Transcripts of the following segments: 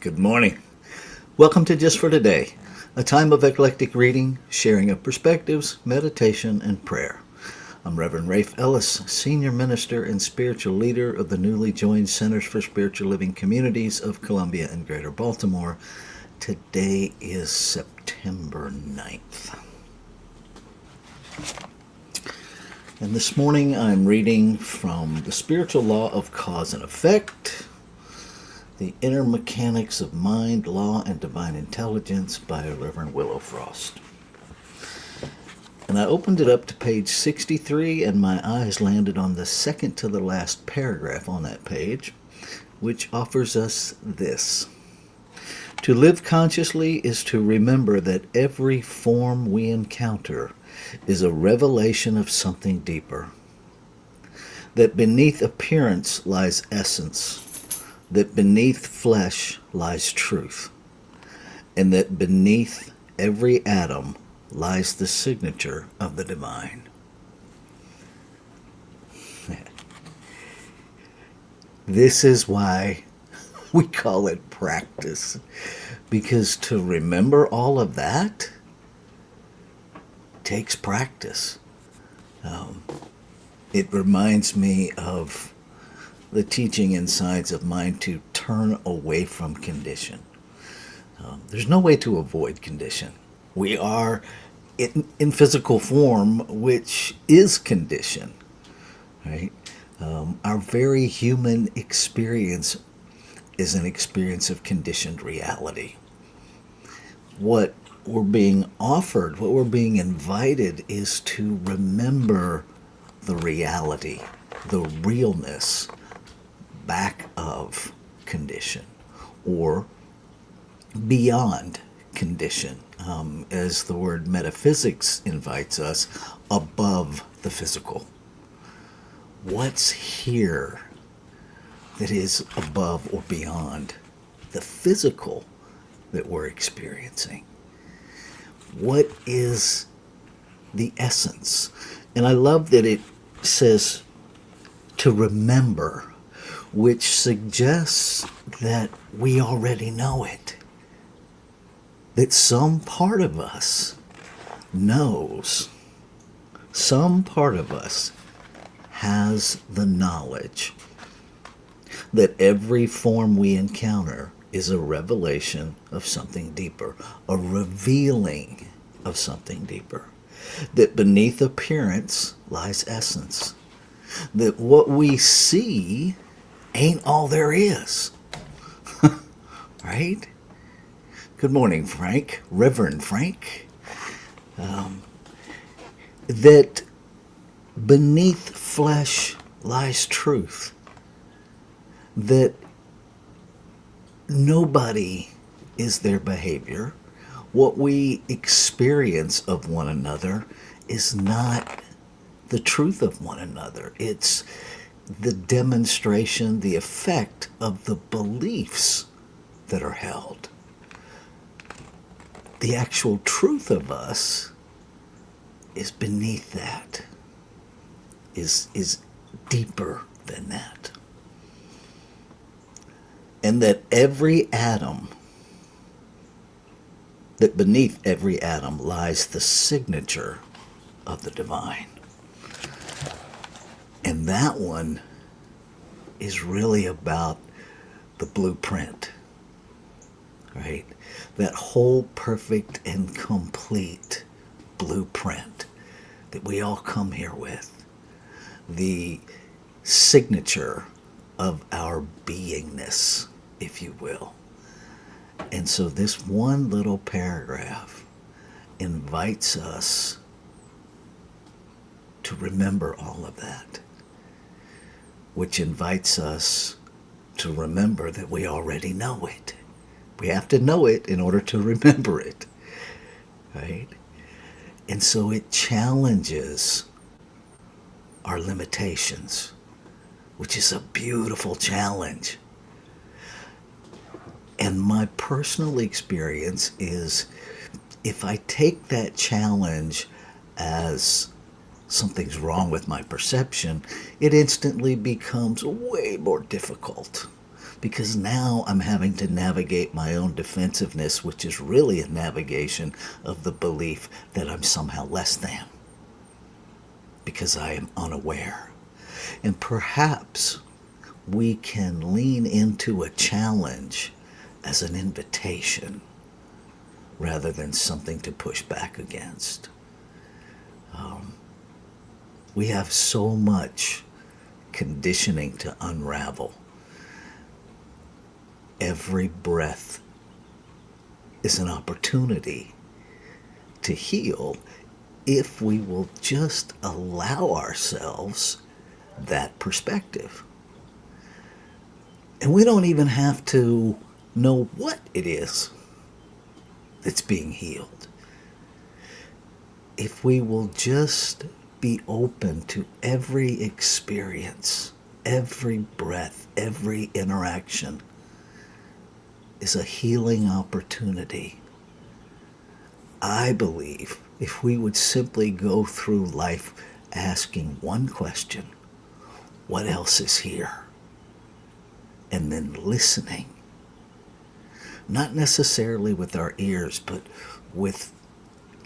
Good morning. Welcome to Just for Today, a time of eclectic reading, sharing of perspectives, meditation, and prayer. I'm Reverend Rafe Ellis, Senior Minister and Spiritual Leader of the newly joined Centers for Spiritual Living Communities of Columbia and Greater Baltimore. Today is September 9th. And this morning I'm reading from The Spiritual Law of Cause and Effect, The Inner Mechanics of Mind, Law, and Divine Intelligence by Reverend Willow Frost. And I opened it up to page 63, and my eyes landed on the second to the last paragraph on that page, which offers us this. To live consciously is to remember that every form we encounter is a revelation of something deeper. That beneath appearance lies essence. That beneath flesh lies truth, and that beneath every atom lies the signature of the divine. This is why we call it practice, because to remember all of that takes practice. It reminds me of the teaching in Science of Mind to turn away from condition. There's no way to avoid condition. We are in physical form, which is condition, right? Our very human experience is an experience of conditioned reality. What we're being offered, what we're being invited, is to remember the reality, the realness back of condition, or beyond condition, as the word metaphysics invites us, above the physical. What's here that is above or beyond the physical that we're experiencing? What is the essence? And I love that it says to remember, which suggests that we already know it. That some part of us knows, some part of us has the knowledge that every form we encounter is a revelation of something deeper, a revealing of something deeper. That beneath appearance lies essence. That what we see ain't all there is. Right? Good morning, Frank. Reverend Frank. That beneath flesh lies truth. That nobody is their behavior. What we experience of one another is not the truth of one another. It's the demonstration, the effect of the beliefs that are held. The actual truth of us is beneath that, is deeper than that. And that every atom, that beneath every atom lies the signature of the divine. And that one is really about the blueprint, right? That whole perfect and complete blueprint that we all come here with. The signature of our beingness, if you will. And so this one little paragraph invites us to remember all of that, which invites us to remember that we already know it. We have to know it in order to remember it, right? And so it challenges our limitations, which is a beautiful challenge. And my personal experience is, if I take that challenge as something's wrong with my perception, it instantly becomes way more difficult because now I'm having to navigate my own defensiveness, which is really a navigation of the belief that I'm somehow less than because I am unaware. And perhaps we can lean into a challenge as an invitation rather than something to push back against. We have so much conditioning to unravel. Every breath is an opportunity to heal if we will just allow ourselves that perspective. And we don't even have to know what it is that's being healed. If we will just be open to every experience, every breath, every interaction is a healing opportunity. I believe if we would simply go through life asking one question, what else is here? And then listening, not necessarily with our ears, but with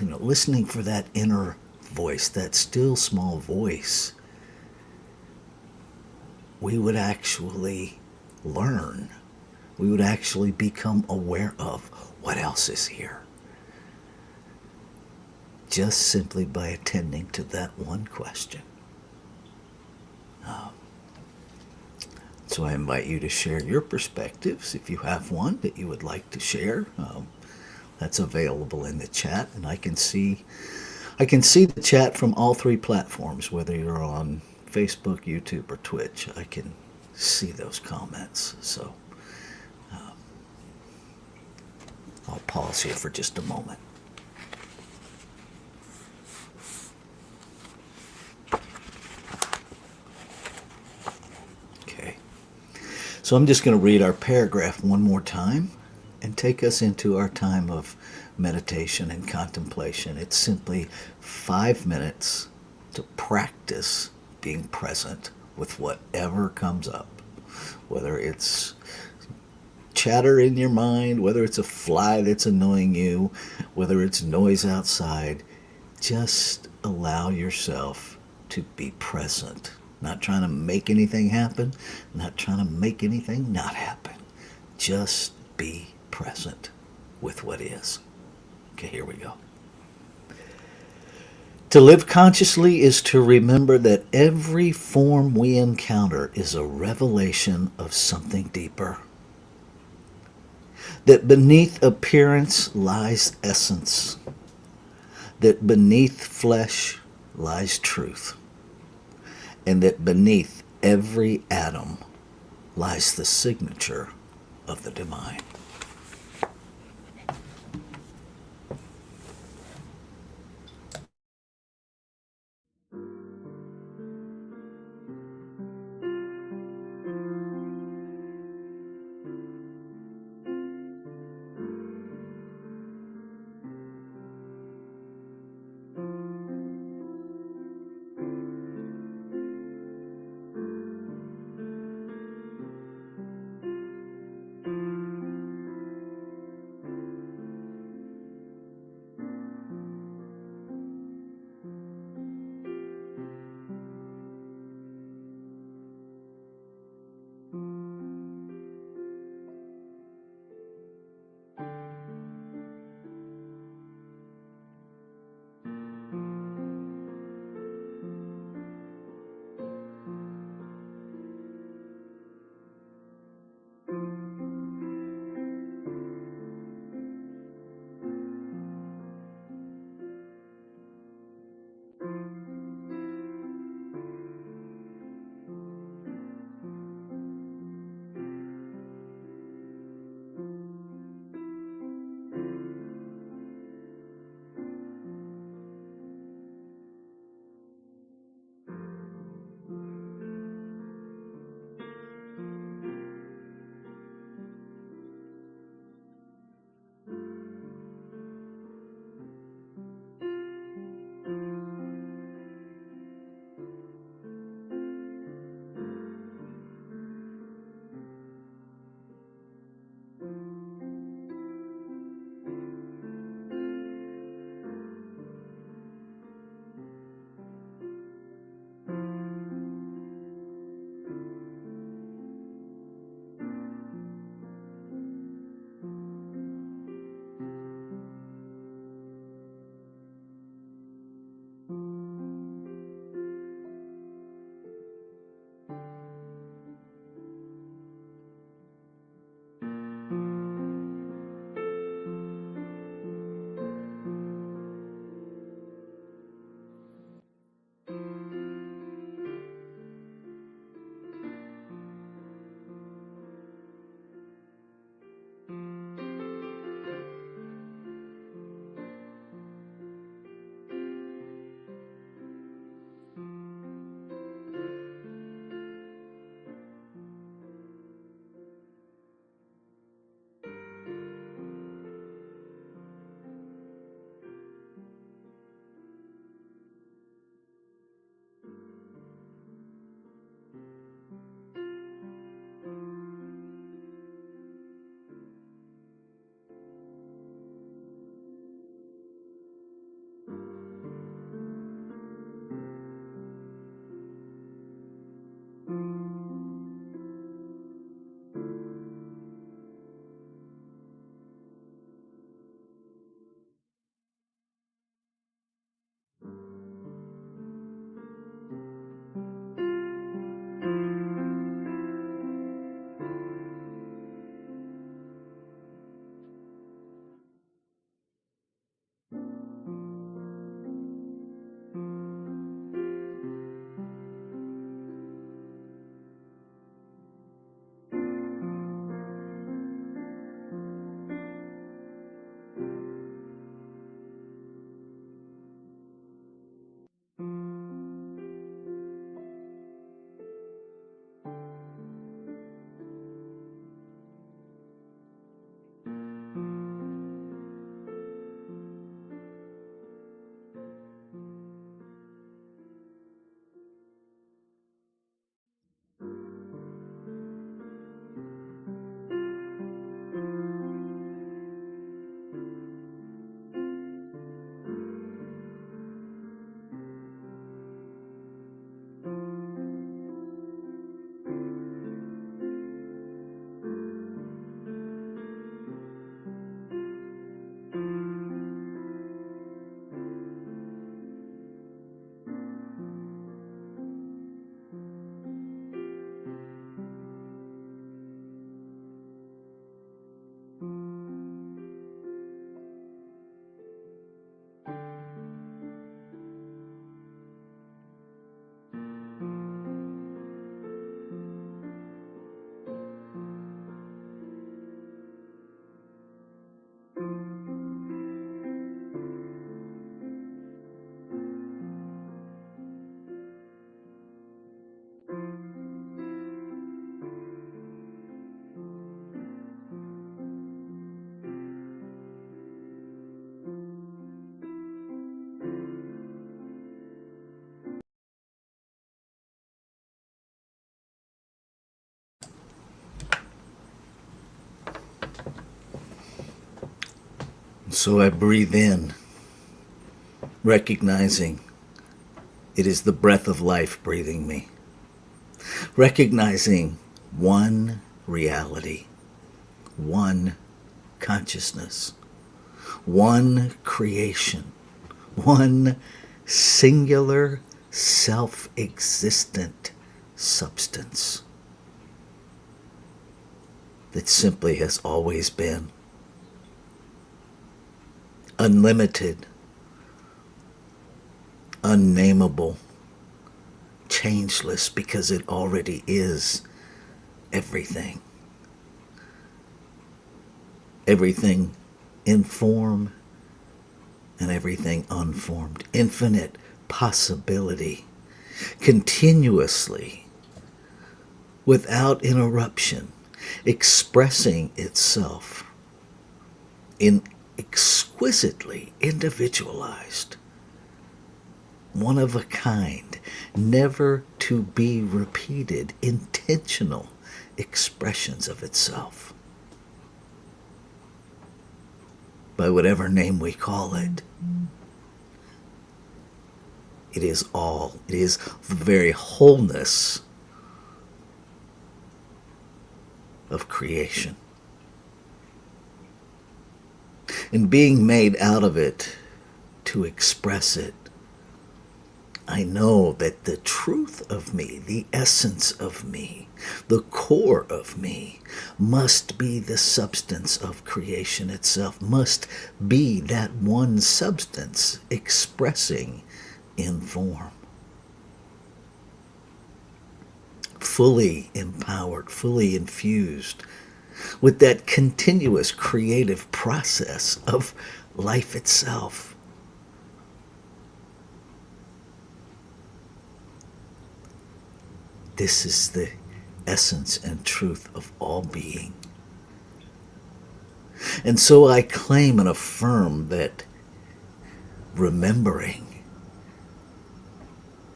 listening for that inner voice, that still small voice, we would actually learn. We would actually become aware of what else is here. Just simply by attending to that one question. So I invite you to share your perspectives if you have one that you would like to share. That's available in the chat, and I can see the chat from all three platforms, whether you're on Facebook, YouTube, or Twitch. I can see those comments. So I'll pause here for just a moment. Okay. So I'm just going to read our paragraph one more time and take us into our time of meditation and contemplation. It's simply 5 minutes to practice being present with whatever comes up, whether it's chatter in your mind, whether it's a fly that's annoying you, whether it's noise outside. Just allow yourself to be present. Not trying to make anything happen, not trying to make anything not happen. Just be present with what is. Okay, here we go. To live consciously is to remember that every form we encounter is a revelation of something deeper. That beneath appearance lies essence. That beneath flesh lies truth. And that beneath every atom lies the signature of the divine. So I breathe in, recognizing it is the breath of life breathing me. Recognizing one reality, one consciousness, one creation, one singular self-existent substance that simply has always been. Unlimited, unnameable, changeless, because it already is everything. Everything in form and everything unformed. Infinite possibility, continuously, without interruption, expressing itself in exquisitely individualized, one of a kind, never to be repeated, intentional expressions of itself. By whatever name we call it, it is all. It is the very wholeness of creation. And being made out of it to express it, I know that the truth of me, the essence of me, the core of me, must be the substance of creation itself, must be that one substance expressing in form. Fully empowered, fully infused with that continuous creative process of life itself. This is the essence and truth of all being. And so I claim and affirm that remembering,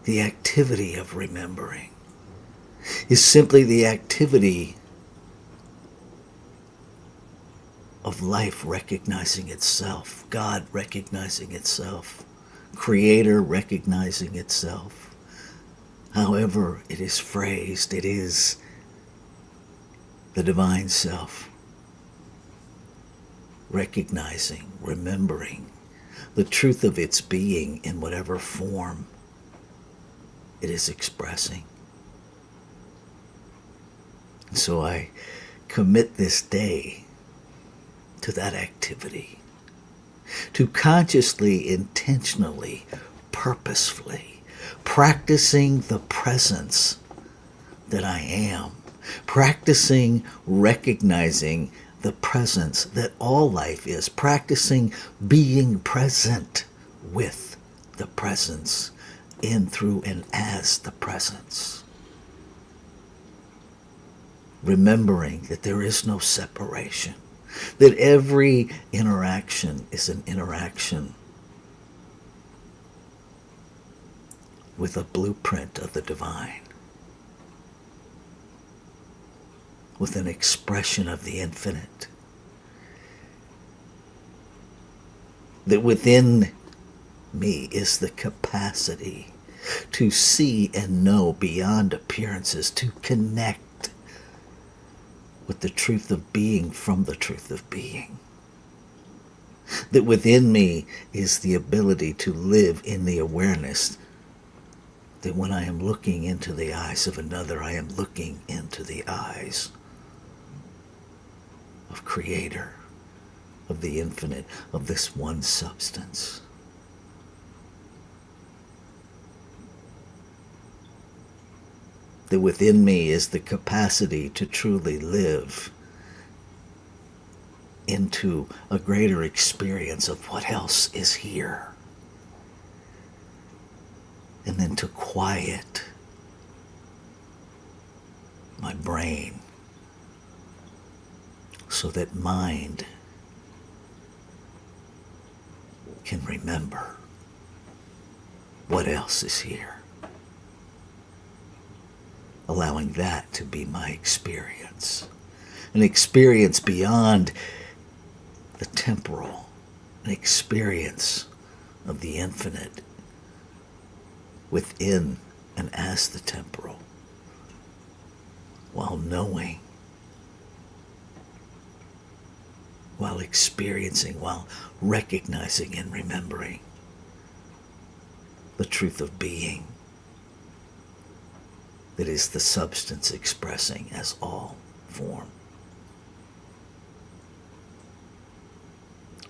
the activity of remembering, is simply the activity of life recognizing itself, God recognizing itself, Creator recognizing itself. However it is phrased, it is the divine self recognizing, remembering the truth of its being in whatever form it is expressing. And so I commit this day to that activity, to consciously, intentionally, purposefully practicing the presence that I am, practicing recognizing the presence that all life is, practicing being present with the presence, in, through, and as the presence. Remembering that there is no separation, that every interaction is an interaction with a blueprint of the divine, with an expression of the infinite, that within me is the capacity to see and know beyond appearances, to connect with the truth of being from the truth of being. That within me is the ability to live in the awareness that when I am looking into the eyes of another, I am looking into the eyes of Creator, of the infinite, of this one substance. That within me is the capacity to truly live into a greater experience of what else is here. And then to quiet my brain so that mind can remember what else is here. Allowing that to be my experience. An experience beyond the temporal, an experience of the infinite within and as the temporal, while knowing, while experiencing, while recognizing and remembering the truth of being that is the substance expressing as all form.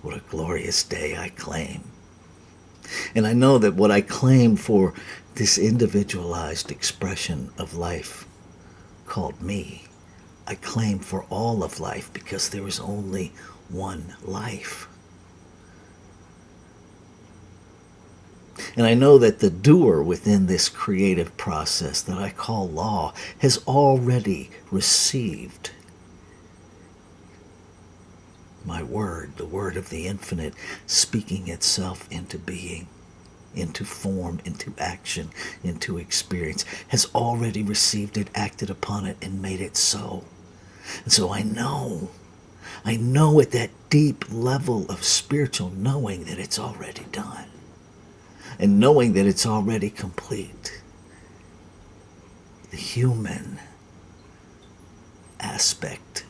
What a glorious day I claim. And I know that what I claim for this individualized expression of life called me, I claim for all of life, because there is only one life. And I know that the doer within this creative process that I call law has already received my word, the word of the infinite, speaking itself into being, into form, into action, into experience, has already received it, acted upon it, and made it so. And so I know at that deep level of spiritual knowing that it's already done. And knowing that it's already complete. The human aspect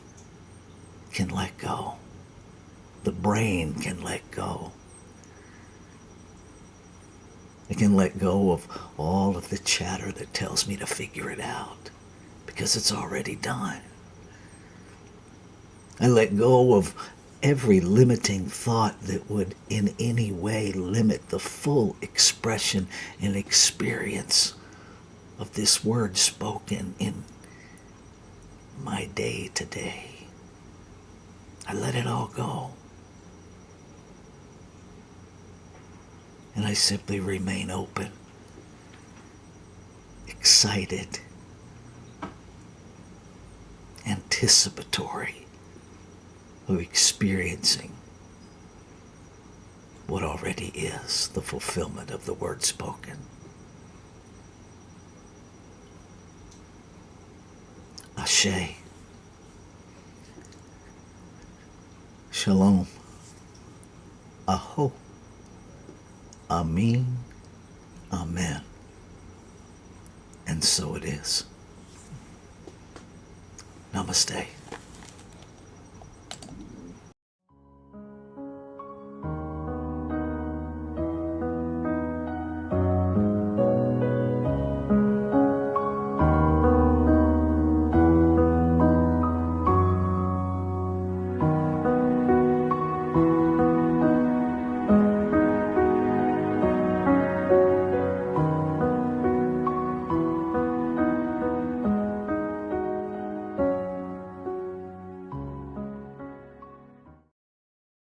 can let go. The brain can let go. It can let go of all of the chatter that tells me to figure it out, because it's already done. I let go of every limiting thought that would in any way limit the full expression and experience of this word spoken in my day to day. I let it all go. And I simply remain open, excited, anticipatory of experiencing what already is the fulfillment of the word spoken. Ashe. Shalom. Aho. Amin. Amen. And so it is. Namaste.